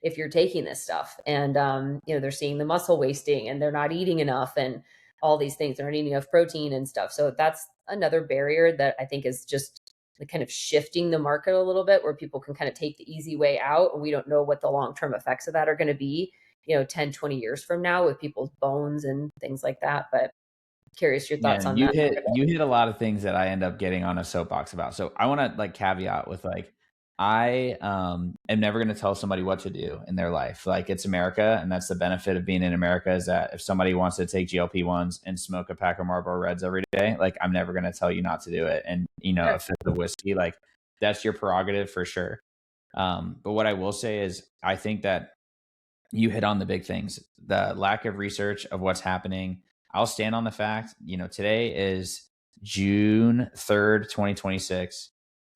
if you're taking this stuff. And they're seeing the muscle wasting and they're not eating enough and all these things. They're not eating enough protein and stuff. So that's another barrier that I think is just kind of shifting the market a little bit, where people can kind of take the easy way out. And we don't know what the long-term effects of that are going to be, 10, 20 years from now with people's bones and things like that. But curious your thoughts Man, on you that. hit a lot of things that I end up getting on a soapbox about. So I want to like caveat with like I am never going to tell somebody what to do in their life. Like it's America, and that's the benefit of being in America, is that if somebody wants to take GLP-1s and smoke a pack of Marlboro Reds every day, like I'm never going to tell you not to do it. And Sure. a fifth of whiskey, like that's your prerogative for sure. But what I will say is I think that you hit on the big things, the lack of research of what's happening. I'll stand on the fact, today is June 3rd, 2026.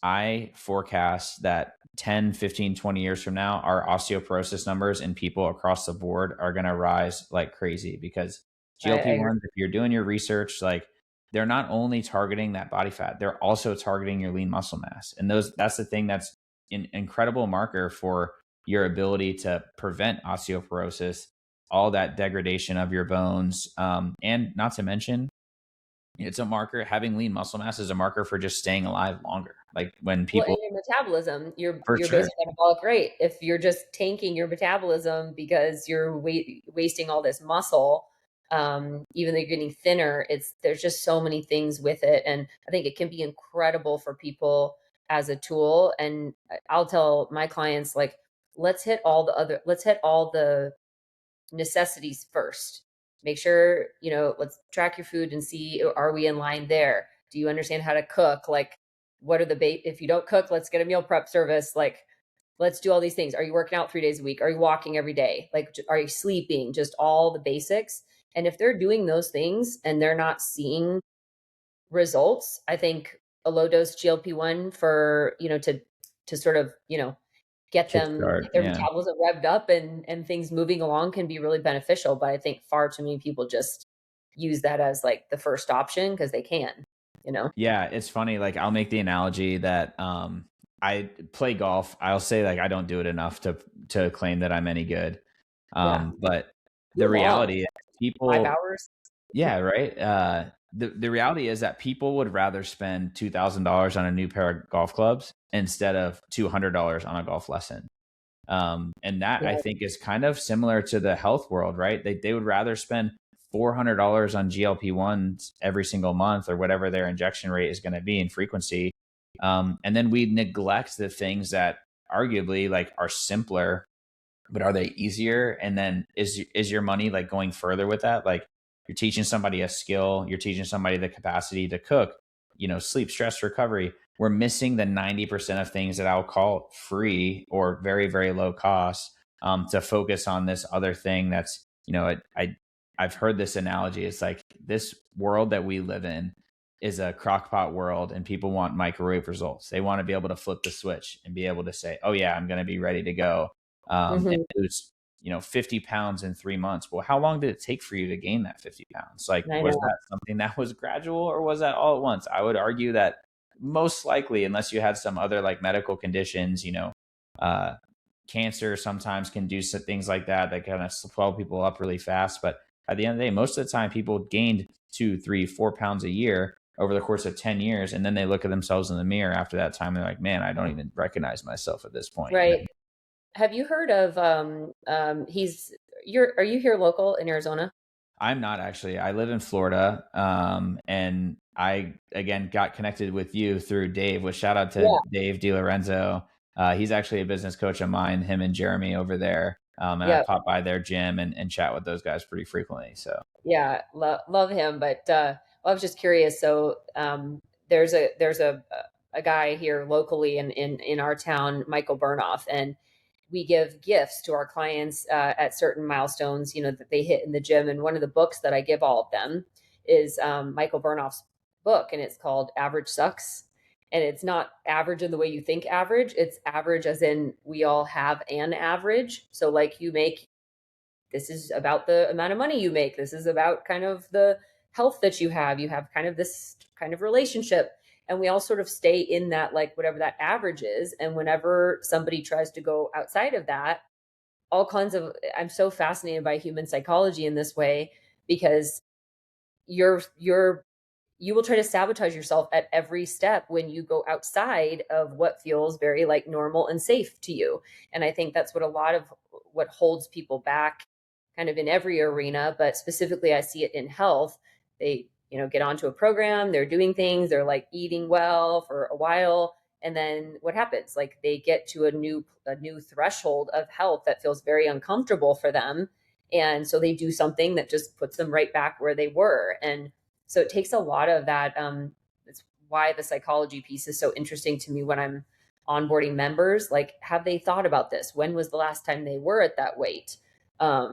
I forecast that 10, 15, 20 years from now, our osteoporosis numbers in people across the board are going to rise like crazy, because I agree. GLP-1s, if you're doing your research, like they're not only targeting that body fat, they're also targeting your lean muscle mass. And that's the thing that's an incredible marker for your ability to prevent osteoporosis, all that degradation of your bones. And not to mention, it's a marker, having lean muscle mass is a marker for just staying alive longer. Like when Well, and people, your metabolism, for your sure, basic metabolic rate. If you're just tanking your metabolism because you're wasting all this muscle, even though you're getting thinner, there's just so many things with it, and I think it can be incredible for people as a tool. And I'll tell my clients, like, let's hit all the necessities first. Make sure, let's track your food and see, are we in line there? Do you understand how to cook? Like, what are if you don't cook, let's get a meal prep service. Like, let's do all these things. Are you working out 3 days a week? Are you walking every day? Like, are you sleeping? Just all the basics. And if they're doing those things and they're not seeing results, I think a low dose GLP-1 for, to sort of, kickstart. get their Yeah. metabolism revved up and things moving along can be really beneficial. But I think far too many people just use that as like the first option because they can. Yeah. It's funny. Like I'll make the analogy that, I play golf. I'll say like I don't do it enough to claim that I'm any good. Yeah. But the Too long. reality is 5 people, hours. yeah, right. The reality is that people would rather spend $2,000 on a new pair of golf clubs instead of $200 on a golf lesson. And that I Yeah. think is kind of similar to the health world, right? They would rather spend $400 on GLP-1s every single month, or whatever their injection rate is going to be in frequency. And then we neglect the things that arguably like are simpler, but are they easier? And then is your money like going further with that? Like you're teaching somebody a skill, you're teaching somebody the capacity to cook, sleep, stress, recovery. We're missing the 90% of things that I'll call free or very, very low cost, to focus on this other thing that's, I've heard this analogy. It's like this world that we live in is a crockpot world, and people want microwave results. They want to be able to flip the switch and be able to say, oh yeah, I'm going to be ready to go, and Hmm. lose 50 pounds in 3 months. Well, how long did it take for you to gain that 50 pounds? Like, I was know. that something that was gradual, or was that all at once? I would argue that most likely, unless you had some other like medical conditions, uh, cancer sometimes can do some things like that kind of swell people up really fast. But at the end of the day, most of the time people gained 2, 3, 4 pounds a year over the course of 10 years. And then they look at themselves in the mirror after that time. And they're like, man, I don't even recognize myself at this point. Right. Have you heard of are you here local in Arizona? I'm not actually. I live in Florida, and I again got connected with you through Dave. With shout out to Yeah. Dave DiLorenzo. He's actually a business coach of mine. Him and Jeremy over there, and I Yeah. pop by their gym and chat with those guys pretty frequently. So Yeah, love him. But well, I was just curious. So there's a guy here locally in our town, Michael Burnoff, and we give gifts to our clients at certain milestones, that they hit in the gym. And one of the books that I give all of them is Michael Burnoff's book, and it's called Average Sucks. And it's not average in the way you think average. It's average as in we all have an average. So like this is about the amount of money you make. This is about kind of the health that you have. You have kind of this kind of relationship. And we all sort of stay in that, like whatever that average is. And whenever somebody tries to go outside of that, all kinds of, I'm so fascinated by human psychology in this way, because you're you will try to sabotage yourself at every step when you go outside of what feels very like normal and safe to you. And I think that's what a lot of what holds people back kind of in every arena, but specifically I see it in health. They, get onto a program, they're doing things, they're like eating well for a while, and then what happens? Like they get to a new threshold of health that feels very uncomfortable for them. And so they do something that just puts them right back where they were. And so it takes a lot of that. That's why the psychology piece is so interesting to me when I'm onboarding members. Like, have they thought about this? When was the last time they were at that weight? Um,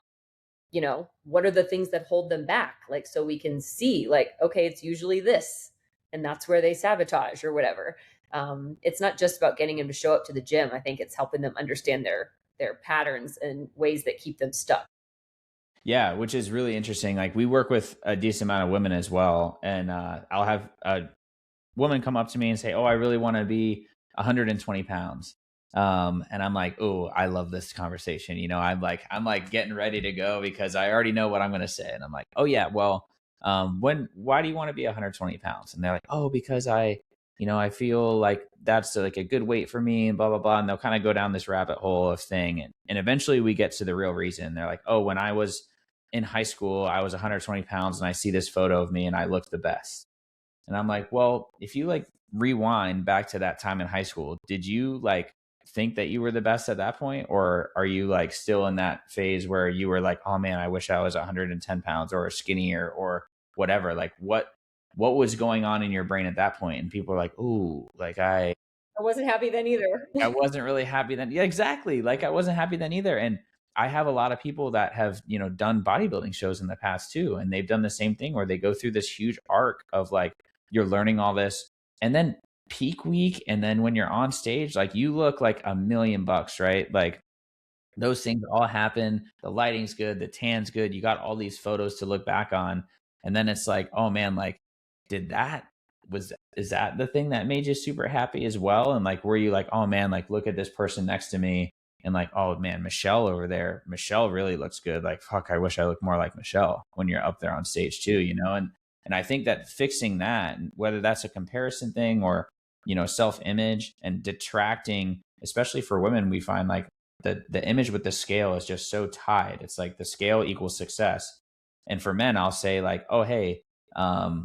what are the things that hold them back? Like, so we can see, like, okay, it's usually this, and that's where they sabotage or whatever. It's not just about getting them to show up to the gym. I think it's helping them understand their patterns and ways that keep them stuck. Yeah, which is really interesting. Like we work with a decent amount of women as well, and I'll have a woman come up to me and say, "Oh, I really want to be 120 pounds," and I'm like, "Oh, I love this conversation." I'm like getting ready to go because I already know what I'm going to say, and I'm like, "Oh yeah, well, why do you want to be 120 pounds?" And they're like, "Oh, because I feel like that's like a good weight for me," and blah blah blah. And they'll kind of go down this rabbit hole of thing, and eventually we get to the real reason. They're like, "Oh, when I was in high school, I was 120 pounds, and I see this photo of me, and I look the best." And I'm like, well, if you like rewind back to that time in high school, did you like think that you were the best at that point? Or are you like still in that phase where you were like, oh man, I wish I was 110 pounds or skinnier or whatever? Like what was going on in your brain at that point? And people are like, ooh, like I wasn't happy then either. I wasn't really happy then. Yeah, exactly. Like I wasn't happy then either. And I have a lot of people that have, done bodybuilding shows in the past too. And they've done the same thing where they go through this huge arc of like, you're learning all this. And then peak week. And then when you're on stage, like you look like $1,000,000, right? Like those things all happen. The lighting's good. The tan's good. You got all these photos to look back on. And then it's like, oh man, like, did that is that the thing that made you super happy as well? And like, were you like, oh man, like, look at this person next to me, and like, oh man, Michelle over there, Michelle really looks good. Like, fuck, I wish I looked more like Michelle when you're up there on stage too, And I think that fixing that, whether that's a comparison thing or, self image and detracting, especially for women, we find like the image with the scale is just so tied. It's like the scale equals success. And for men, I'll say like, oh, hey, I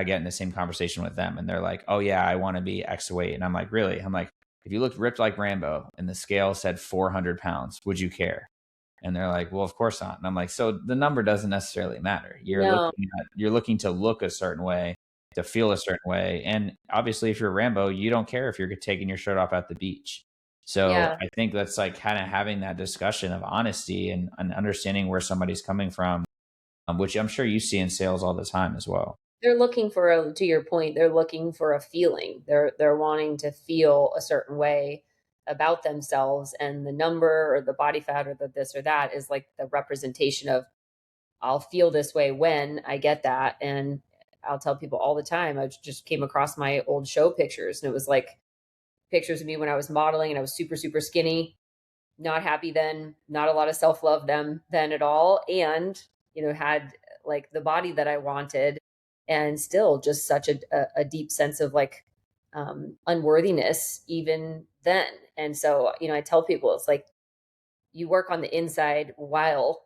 get in the same conversation with them and they're like, oh yeah, I want to be X weight. And I'm like, really? I'm like, if you looked ripped like Rambo and the scale said 400 pounds, would you care? And they're like, well, of course not. And I'm like, so the number doesn't necessarily matter. No. You're looking to look a certain way, to feel a certain way. And obviously if you're Rambo, you don't care if you're taking your shirt off at the beach. So Yeah. I think that's like kind of having that discussion of honesty and understanding where somebody's coming from, which I'm sure you see in sales all the time as well. They're looking for to your point, they're looking for a feeling. They're wanting to feel a certain way about themselves, and the number or the body fat or the this or that is like the representation of, I'll feel this way when I get that. And I'll tell people all the time, I just came across my old show pictures, and it was like pictures of me when I was modeling and I was super, super skinny, not happy then, not a lot of self-love then at all. And, had like the body that I wanted, and still just such a deep sense of like unworthiness even then. And so, I tell people it's like you work on the inside while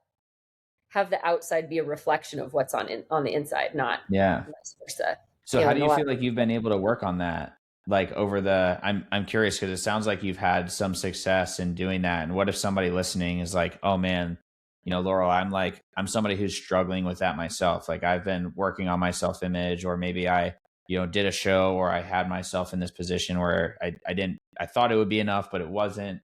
have the outside be a reflection of what's on the inside, not Yeah. vice versa. So how do you feel like you've been able to work on that? Like I'm curious because it sounds like you've had some success in doing that. And what if somebody listening is like, oh man, Laurel, I'm somebody who's struggling with that myself. Like I've been working on my self image, or maybe I, did a show or I had myself in this position where I thought it would be enough, but it wasn't.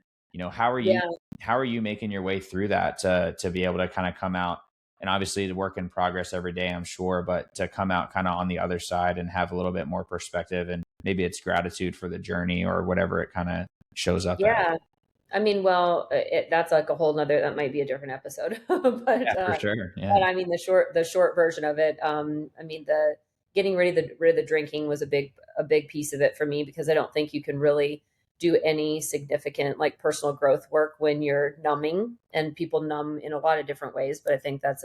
How Yeah. are you making your way through that to be able to kind of come out, and obviously the work in progress every day, I'm sure, but to come out kind of on the other side and have a little bit more perspective, and maybe it's gratitude for the journey or whatever it kind of shows up as. Yeah. I mean, well, that's like a whole nother, that might be a different episode, Yeah, but, for sure. but Yeah. I mean, the short version of it, I mean, getting rid of the drinking was a big piece of it for me, because I don't think you can really do any significant like personal growth work when you're numbing, and people numb in a lot of different ways. But I think that's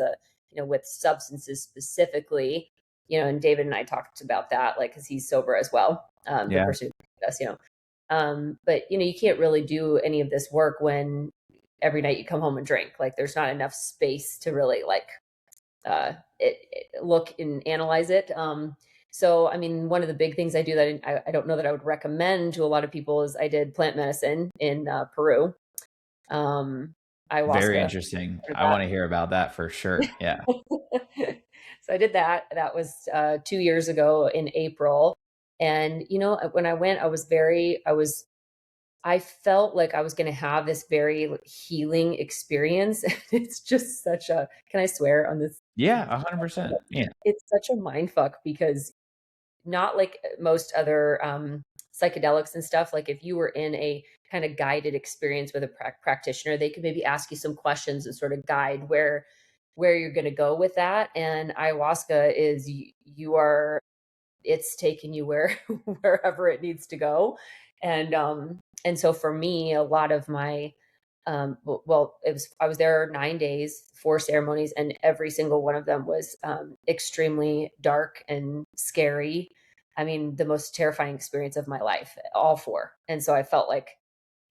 with substances specifically, and David and I talked about that, like, cause he's sober as well. The Yeah. person who does, but you can't really do any of this work when every night you come home and drink. Like, there's not enough space to really like look and analyze it. So, I mean, one of the big things I do that I don't know that I would recommend to a lot of people is I did plant medicine in Peru, Very ayahuasca. interesting. I want to hear about that for sure. Yeah. So I did that. That was 2 years ago in April. And, when I went, I felt like I was going to have this very healing experience. It's just can I swear on this? Yeah. 100%. Yeah. It's such a mind fuck, because not like most other psychedelics and stuff. Like, if you were in a kind of guided experience with a practitioner, they could maybe ask you some questions and sort of guide where you're going to go with that. And ayahuasca is it's taking you wherever it needs to go. And so for me, a lot of my I was there 9 days, 4 ceremonies, and every single one of them was extremely dark and scary. I mean, the most terrifying experience of my life, all four. And so I felt like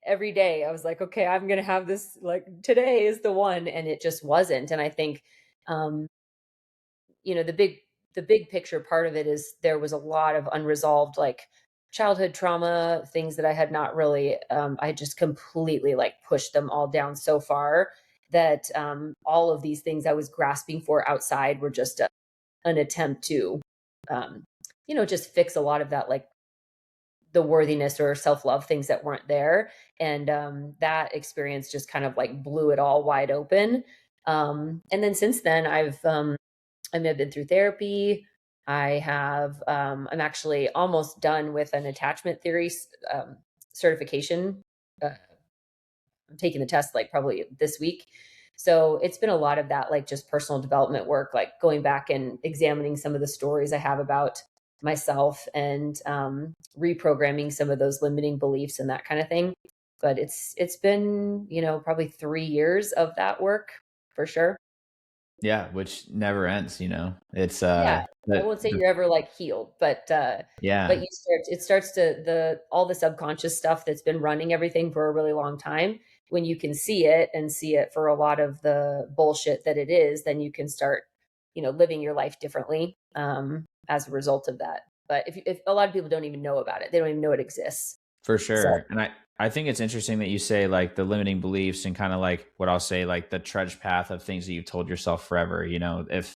every day I was like, okay, I'm gonna have this, like, today is the one, and it just wasn't. And I think um, you know the big picture part of it is there was a lot of unresolved, like, childhood trauma, things that I had not really I just completely like pushed them all down so far that all of these things I was grasping for outside were just an attempt to um, just fix a lot of that, like, the worthiness or self-love things that weren't there. And that experience just kind of like blew it all wide open. And then since then I've been through therapy. I'm actually almost done with an attachment theory certification. Uh, I'm taking the test like probably this week. So it's been a lot of that, like, just personal development work, like going back and examining some of the stories I have about myself, and reprogramming some of those limiting beliefs and that kind of thing. But it's been, probably 3 years of that work for sure. Yeah. Which never ends, it's, Yeah, I won't say you're ever, like, healed, but yeah, it starts to all the subconscious stuff that's been running everything for a really long time. When you can see it, and see it for a lot of the bullshit that it is, then you can start, living your life differently, as a result of that. But if a lot of people don't even know about it, they don't even know it exists. for So, sure. And I think it's interesting that you say like the limiting beliefs and kind of like what I'll say, like the trudge path of things that you've told yourself forever. If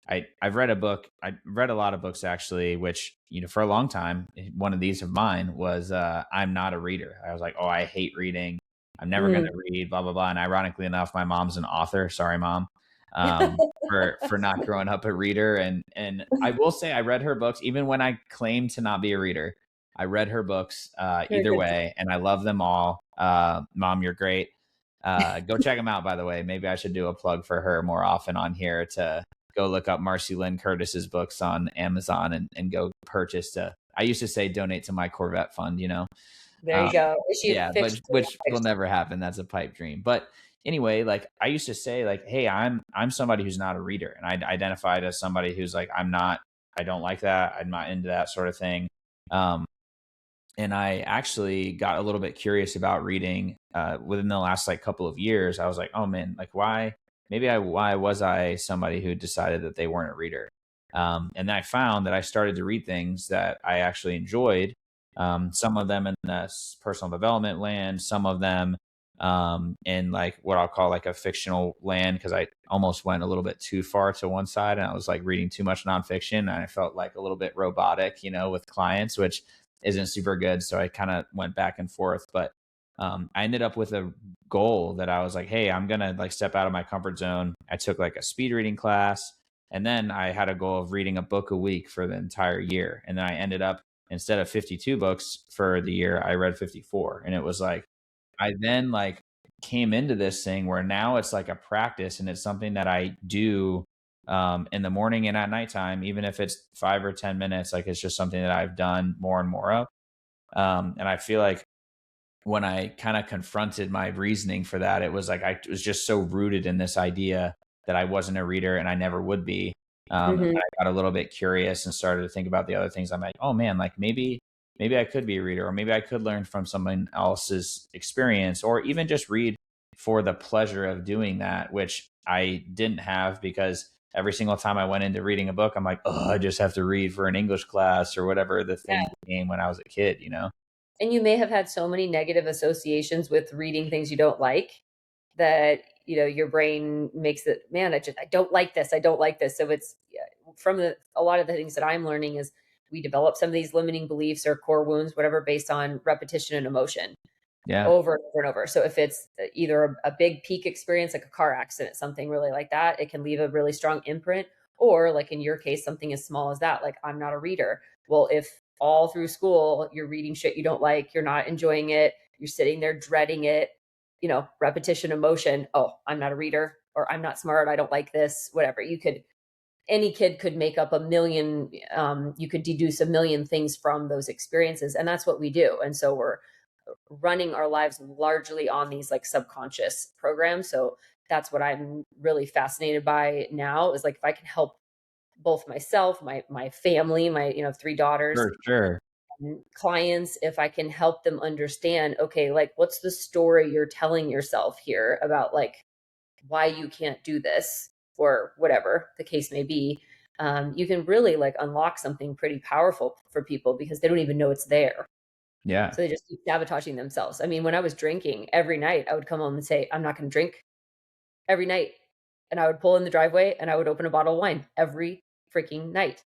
I've read a book. I read a lot of books actually, which, for a long time, one of these of mine was I'm not a reader. I was like, oh, I hate reading. I'm never going mm. to read, blah blah blah. And ironically enough, my mom's an author. Sorry, mom, for not growing up a reader. And I will say I read her books even when I claimed to not be a reader. I read her books Very either good. way, and I love them all. Mom, you're great. Go check them out, by the way. Maybe I should do a plug for her more often on here to go look up Marcy Lynn Curtis's books on Amazon and go purchase I used to say donate to my Corvette fund, There you um, go. Is she a yeah, but fiction or which will nonfiction? never happen. That's a pipe dream. But anyway, like I used to say like, hey, I'm somebody who's not a reader. And I identified as somebody who's like, I don't like that. I'm not into that sort of thing. Um, and I actually got a little bit curious about reading within the last like couple of years. I was like, oh man, like why was I somebody who decided that they weren't a reader? And then I found that I started to read things that I actually enjoyed. Some of them in this personal development land, some of them in like what I'll call like a fictional land, because I almost went a little bit too far to one side and I was like reading too much nonfiction and I felt like a little bit robotic, with clients, which isn't super good. So I kind of went back and forth, but I ended up with a goal that I was like, hey, I'm gonna like step out of my comfort zone. I took like a speed reading class, and then I had a goal of reading a book a week for the entire year. And then I ended up, instead of 52 books for the year, I read 54. And it was like I then like came into this thing where now it's like a practice and it's something that I do in the morning and at nighttime, even if it's 5 or 10 minutes. Like it's just something that I've done more and more of. And I feel like when I kind of confronted my reasoning for that, it was like I was just so rooted in this idea that I wasn't a reader and I never would be. And Hmm. I got a little bit curious and started to think about the other things. I'm like, oh man, like maybe I could be a reader, or maybe I could learn from someone else's experience, or even just read for the pleasure of doing that, which I didn't have because every single time I went into reading a book, I'm like, oh, I just have to read for an English class or whatever the thing became when I was a kid, you know? And you may have had so many negative associations with reading things you don't like that, your brain makes it, man, I don't like this. I don't like this. So it's, yeah, from a lot of the things that I'm learning is we develop some of these limiting beliefs or core wounds, whatever, based on repetition and emotion Yeah. over and over and over. So if it's either a big peak experience, like a car accident, something really like that, it can leave a really strong imprint. Or like in your case, something as small as that, like I'm not a reader. Well, if all through school you're reading shit you don't like, you're not enjoying it, you're sitting there dreading it, repetition, emotion, oh, I'm not a reader, or I'm not smart, I don't like this, whatever. Any kid could make up a million, you could deduce a million things from those experiences. And that's what we do. And so we're running our lives largely on these like subconscious programs. So that's what I'm really fascinated by now, is like if I can help both myself, my family, my three daughters, For sure. clients, if I can help them understand, okay, like what's the story you're telling yourself here about like why you can't do this or whatever the case may be. You can really like unlock something pretty powerful for people because they don't even know it's there. Yeah. So they just keep sabotaging themselves. I mean, when I was drinking every night, I would come home and say, I'm not going to drink every night. And I would pull in the driveway and I would open a bottle of wine every freaking night.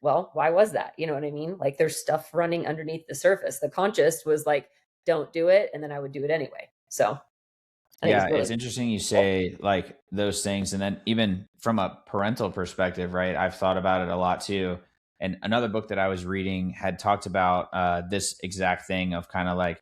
Well, why was that? You know what I mean? Like there's stuff running underneath the surface. The conscious was like, don't do it. And then I would do it anyway. So I think Yeah, it's really it's interesting you cool. say like those things. And then even from a parental perspective, right? I've thought about it a lot too. And another book that I was reading had talked about this exact thing of kind of like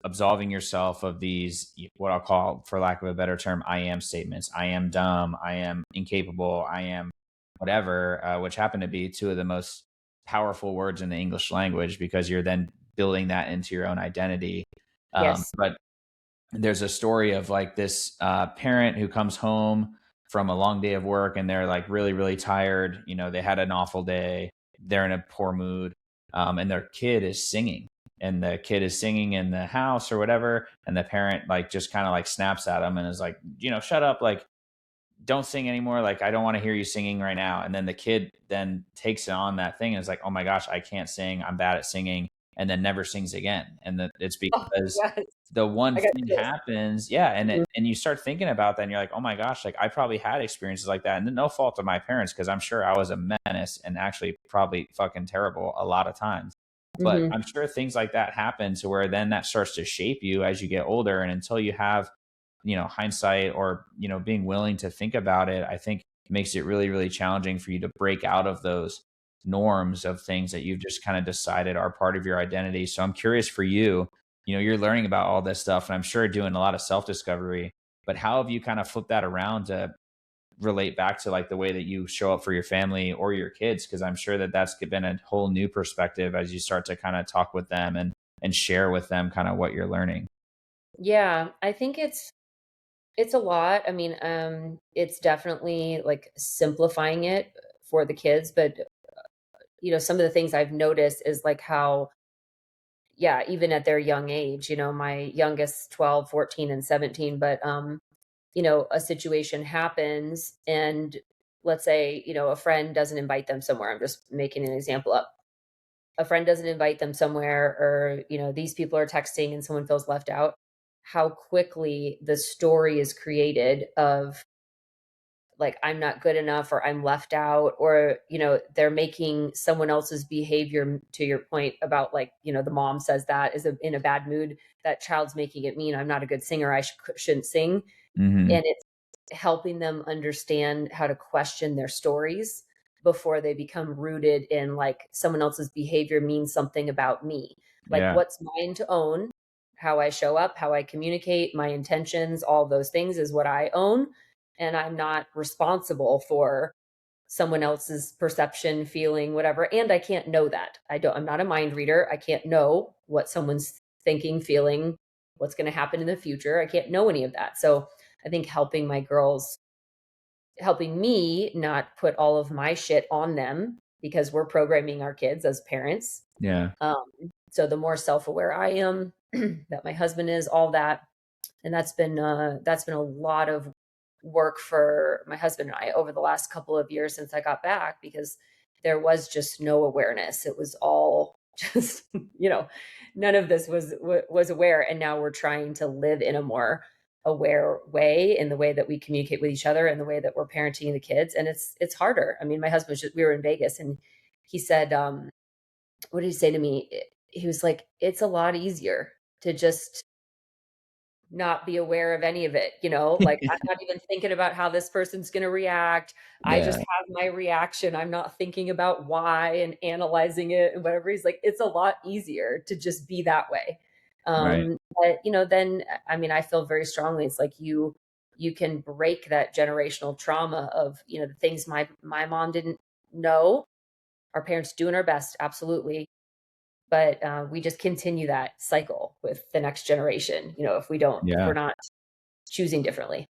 absolving yourself of these, what I'll call, for lack of a better term, I am statements. I am dumb. I am incapable. I am whatever, which happen to be two of the most powerful words in the English language because you're then building that into your own identity. Yes. But there's a story of like this parent who comes home from a long day of work and they're like really, really tired. You know, they had an awful day. They're in a poor mood. And their kid is singing, and the kid is singing in the house or whatever. And the parent like just kind of like snaps at him and is like, shut up. Like, don't sing anymore. Like, I don't want to hear you singing right now. And then the kid then takes on that thing and is like, oh my gosh, I can't sing. I'm bad at singing. And then never sings again. And it's Oh, because yes. the one I got thing chills. happens. Yeah. Mhm. And you start thinking about that and you're like, oh my gosh, like I probably had experiences like that. And no fault of my parents, because I'm sure I was a menace and actually probably fucking terrible a lot of times. But Mhm. I'm sure things like that happen to where then that starts to shape you as you get older. And until you have, hindsight or, being willing to think about it, I think makes it really, really challenging for you to break out of those norms of things that you've just kind of decided are part of your identity. So I'm curious for you, you're learning about all this stuff and I'm sure doing a lot of self discovery, but how have you kind of flipped that around to relate back to like the way that you show up for your family or your kids? Cause I'm sure that that's been a whole new perspective as you start to kind of talk with them and share with them kind of what you're learning. Yeah, I think it's a lot. I mean, it's definitely like simplifying it for the kids, but some of the things I've noticed is like how, yeah, even at their young age, my youngest 12, 14, and 17, but a situation happens and let's say, a friend doesn't invite them somewhere. I'm just making an example up. A friend doesn't invite them somewhere, or these people are texting and someone feels left out. How quickly the story is created of like I'm not good enough or I'm left out, or they're making someone else's behavior, to your point about like the mom says that is in a bad mood, that child's making it mean I'm not a good singer, I shouldn't sing. Hmm. And it's helping them understand how to question their stories before they become rooted in like someone else's behavior means something about me. Like Yeah. what's mine to own, how I show up, how I communicate, my intentions, all those things is what I own. and I'm not responsible for someone else's perception, feeling, whatever. And I can't know that. I'm not a mind reader. I can't know what someone's thinking, feeling, what's going to happen in the future. I can't know any of that. So I think helping my girls, helping me not put all of my shit on them, because we're programming our kids as parents. Yeah. Um, so the more self-aware I am, that my husband is, all that. And that's been a lot of work for my husband and I over the last couple of years since I got back, because there was just no awareness. It was all just, none of this was aware. And now we're trying to live in a more aware way, in the way that we communicate with each other and the way that we're parenting the kids. And it's harder. I mean, my husband we were in Vegas, and he said, what did he say to me? He was like, it's a lot easier to just not be aware of any of it, like, I'm not even thinking about how this person's going to react. I Yeah. just have my reaction. I'm not thinking about why and analyzing it and whatever. He's like, it's a lot easier to just be that way. Right. But then, I mean, I feel very strongly, it's like you can break that generational trauma of, the things my mom didn't know. Our parents doing our best, absolutely. But we just continue that cycle with the next generation, if Yeah. we're not choosing differently.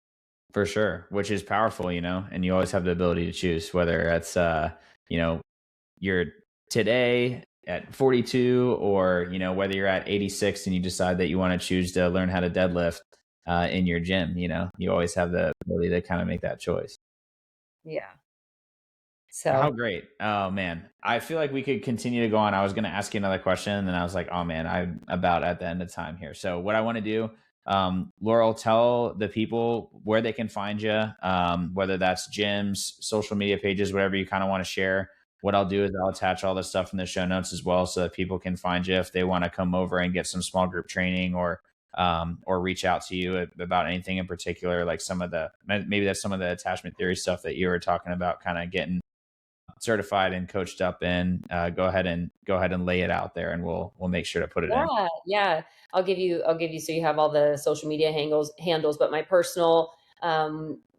For sure, which is powerful, and you always have the ability to choose whether it's, you know, you're today at 42 or, whether you're at 86 and you decide that you want to choose to learn how to deadlift in your gym, you always have the ability to kind of make that choice. Yeah. How So, great. Oh man. I feel like we could continue to go on. I was going to ask you another question and then I was like, oh man, I'm about at the end of time here. So what I want to do, Laurel, tell the people where they can find you, whether that's gyms, social media pages, whatever you kind of want to share. What I'll do is I'll attach all this stuff in the show notes as well so that people can find you if they want to come over and get some small group training or reach out to you about anything in particular, like maybe that's some of the attachment theory stuff that you were talking about, kind of getting certified and coached up in. Go ahead and lay it out there, and we'll make sure to put it in. yeah, yeah. I'll give you so you have all the social media handles, but my personal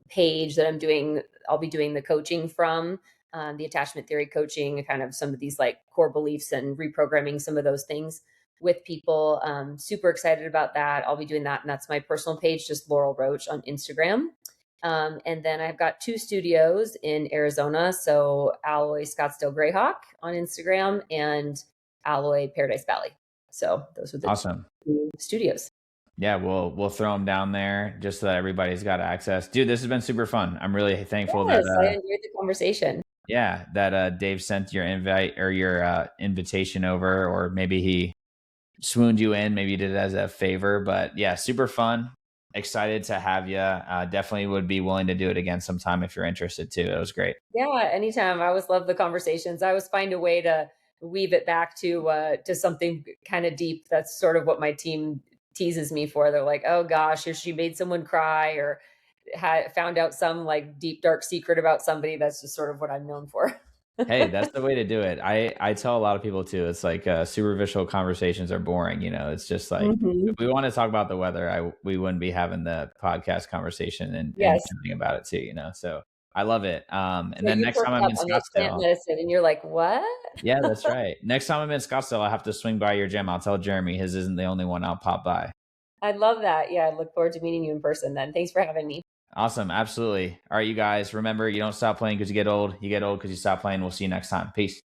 page that I'll be doing the coaching from, the attachment theory coaching, kind of some of these like core beliefs and reprogramming some of those things with people. Super excited about that. I'll be doing that, and that's my personal page, just Laurel Roach on Instagram. And then I've got 2 studios in Arizona. So Alloy Scottsdale Greyhawk on Instagram and Alloy Paradise Valley. So those are the Awesome. 2 studios. Yeah, we'll throw them down there just so that everybody's got access. Dude, this has been super fun. I'm really thankful that Yes, I enjoyed the conversation. yeah, that Dave sent your invite or your invitation over, or maybe he swooned you in, maybe you did it as a favor. But yeah, super fun. Excited to have you. Definitely would be willing to do it again sometime if you're interested too. It was great. Yeah, anytime. I always love the conversations. I always find a way to weave it back to something kind of deep. That's sort of what my team teases me for. They're like, "Oh gosh, if she made someone cry or found out some like deep dark secret about somebody." That's just sort of what I'm known for. Hey, that's the way to do it. I tell a lot of people too. It's like superficial conversations are boring. It's just like if Mhm. we want to talk about the weather, we wouldn't be having the podcast conversation and Yes. chatting about it too. So I love it. And So then you next time perked I'm up in on the plant Scottsdale, medicine and you're like, "What?" yeah, that's right. Next time I'm in Scottsdale, I have to swing by your gym. I'll tell Jeremy his isn't the only one. I'll pop by. I love that. Yeah, I look forward to meeting you in person then. Thanks for having me. Awesome, absolutely. All right, you guys, remember you don't stop playing because you get old. You get old because you stop playing. We'll see you next time. Peace.